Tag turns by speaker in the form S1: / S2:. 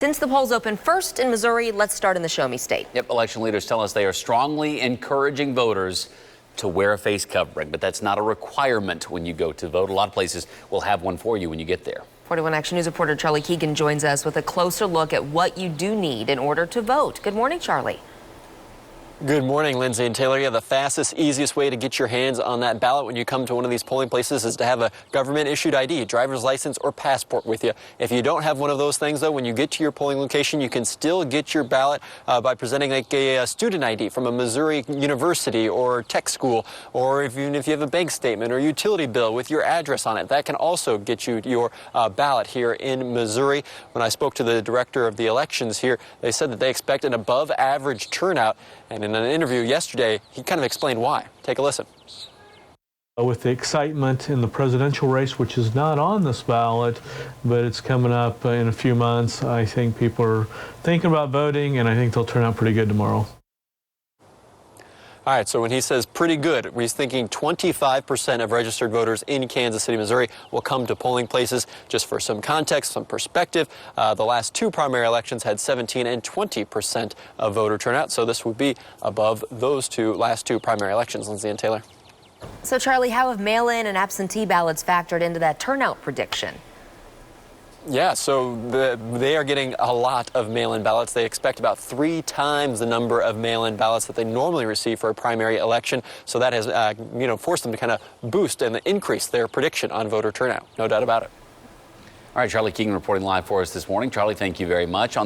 S1: Since the polls open first in Missouri, let's start in the Show Me State.
S2: Yep, election leaders tell us they are strongly encouraging voters to wear a face covering, but that's not a requirement when you go to vote. A lot of places will have one for you when you get there.
S1: 41 Action News reporter Charlie Keegan joins us with a closer look at what you do need in order to vote. Good morning, Charlie.
S3: Good morning, Lindsay and Taylor. Yeah, the fastest, easiest way to get your hands on that ballot when you come to one of these polling places is to have a government-issued ID, driver's license or passport with you. If you don't have one of those things, though, when you get to your polling location, you can still get your ballot by presenting like a student ID from a Missouri university or tech school, or even if you have a bank statement or utility bill with your address on it. That can also get you your ballot here in Missouri. When I spoke to the director of the elections here, they said that they expect an above-average turnout. And in an interview yesterday, he kind of explained why. Take a listen.
S4: With the excitement in the presidential race, which is not on this ballot, but it's coming up in a few months, I think people are thinking about voting, and I think they'll turn out pretty good tomorrow.
S3: All right, so when he says pretty good, he's thinking 25% of registered voters in Kansas City, Missouri will come to polling places. Just for some context, some perspective, the last two primary elections had 17 and 20% of voter turnout, so this would be above those last two primary elections, Lindsay and Taylor.
S1: So, Charlie, how have mail-in and absentee ballots factored into that turnout prediction?
S3: Yeah, so they are getting a lot of mail-in ballots. They expect about 3 times the number of mail-in ballots that they normally receive for a primary election. So that has, forced them to kind of boost and increase their prediction on voter turnout. No doubt about it.
S2: All right, Charlie Keegan reporting live for us this morning. Charlie, thank you very much.